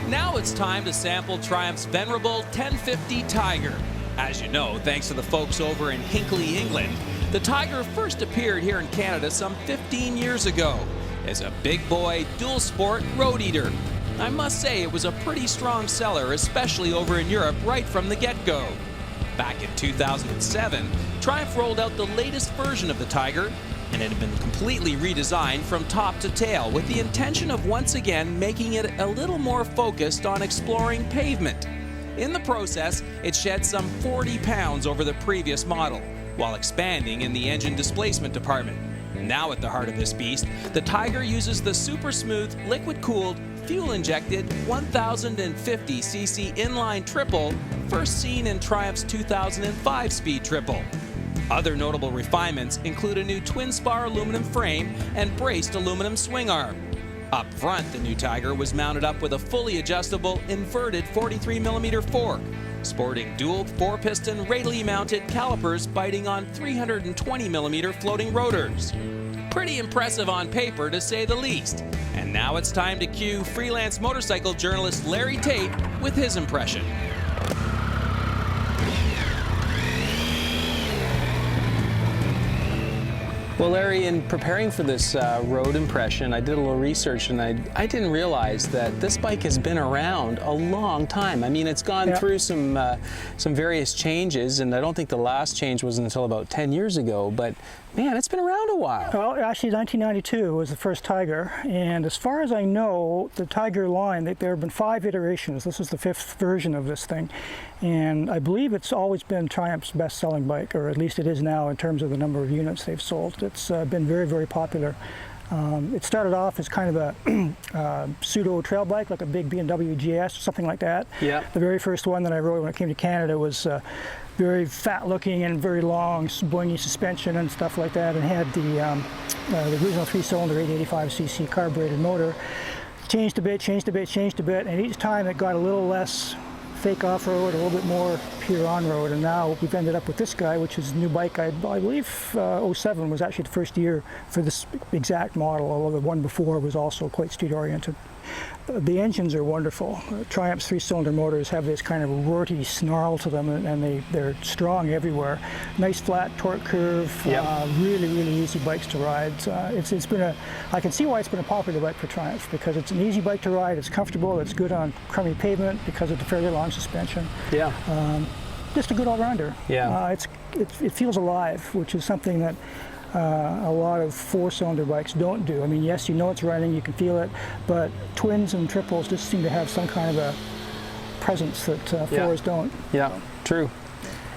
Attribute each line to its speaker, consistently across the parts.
Speaker 1: Now it's time to sample Triumph's venerable 1050 Tiger. As you know, thanks to the folks over in Hinckley, England, the Tiger first appeared here in Canada some 15 years ago as a big boy, dual sport road eater. I must say it was a pretty strong seller, especially over in Europe right from the get-go. Back in 2007, Triumph rolled out the latest version of the Tiger, and it had been completely redesigned from top to tail with the intention of once again making it a little more focused on exploring pavement. In the process, it shed some 40 pounds over the previous model, while expanding in the engine displacement department. Now at the heart of this beast, the Tiger uses the super smooth, liquid-cooled, fuel-injected 1050cc inline triple, first seen in Triumph's 2005 Speed Triple. Other notable refinements include a new twin-spar aluminum frame and braced aluminum swing arm. Up front, the new Tiger was mounted up with a fully adjustable, inverted 43mm fork, sporting dual 4-piston radially mounted calipers biting on 320mm floating rotors. Pretty impressive on paper, to say the least. And now it's time to cue freelance motorcycle journalist Larry Tate with his impression.
Speaker 2: Well, Larry, in preparing for this road impression, I did a little research, and I didn't realize that this bike has been around a long time. I mean, it's gone through some various changes, and I don't think the last change was until about 10 years ago, but man, it's been around a while.
Speaker 3: Well, actually 1992 was the first Tiger, and as far as I know, the Tiger line, there have been 5 iterations. This is the 5th version of this thing, and I believe it's always been Triumph's best-selling bike, or at least it is now in terms of the number of units they've sold. It's been very, very popular. It started off as kind of a pseudo trail bike, like a big BMW GS or something like that. Yeah. The very first one that I rode when I came to Canada was very fat-looking and very long, boingy suspension and stuff like that, and had the original 3-cylinder 885cc carbureted motor. Changed a bit, and each time it got a little less fake off-road, a little bit more pure on-road, and now we've ended up with this guy, which is a new bike. I believe 07 was actually the first year for this exact model, although the one before was also quite street-oriented. The engines are wonderful. Triumph's 3-cylinder motors have this kind of rorty snarl to them, and they're strong everywhere. Nice flat torque curve, really, really easy bikes to ride. It's been I can see why it's been a popular bike for Triumph, because it's an easy bike to ride, it's comfortable, it's good on crummy pavement because of the fairly long suspension. Yeah. Just a good all-rounder. Yeah. It feels alive, which is something that a lot of 4-cylinder bikes don't do. I mean, yes, you know it's running, you can feel it, but twins and triples just seem to have some kind of a presence that 4s don't. Yeah, true.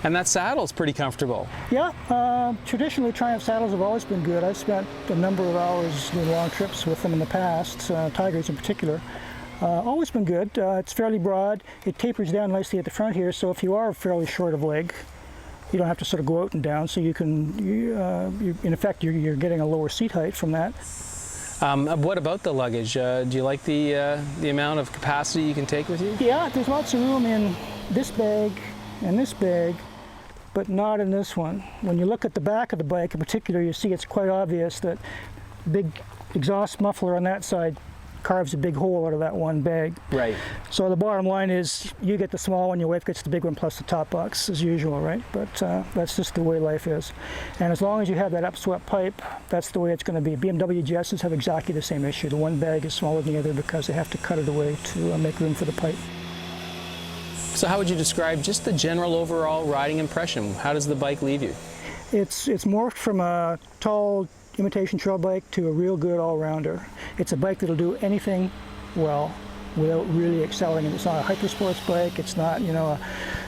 Speaker 3: And that saddle's pretty comfortable. Yeah, traditionally Triumph saddles have always been good. I've spent a number of hours doing long trips with them in the past, Tigers in particular. Always been good. It's fairly broad. It tapers down nicely at the front here, so if you are fairly short of leg, you don't have to sort of go out and down, so you can, in effect, you're getting a lower seat height from that. What about the luggage? Do you like the amount of capacity you can take with you? Yeah, there's lots of room in this bag and this bag, but not in this one. When you look at the back of the bike in particular, you see it's quite obvious that big exhaust muffler on that side carves a big hole out of that one bag. Right. So the bottom line is you get the small one, your wife gets the big one plus the top box as usual, right? But that's just the way life is. And as long as you have that upswept pipe, that's the way it's going to be. BMW GSs have exactly the same issue. The one bag is smaller than the other because they have to cut it away to make room for the pipe. So how would you describe just the general overall riding impression? How does the bike leave you? It's morphed from a tall imitation trail bike to a real good all-rounder. It's a bike that'll do anything well without really excelling. And it's not a hypersports bike. It's not, you know,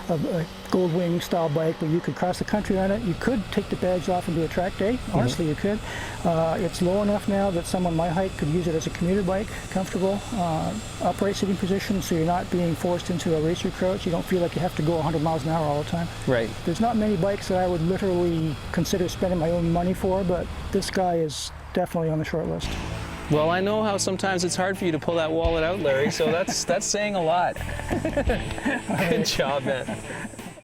Speaker 3: a Goldwing style bike where you could cross the country on it. You could take the bags off and do a track day. Honestly, you could. It's low enough now that someone my height could use it as a commuter bike, comfortable, upright sitting position, so you're not being forced into a racer crouch. You don't feel like you have to go 100 miles an hour all the time. Right. There's not many bikes that I would literally consider spending my own money for, but this guy is definitely on the short list. Well, I know how sometimes it's hard for you to pull that wallet out, Larry, so that's saying a lot. Good job, man.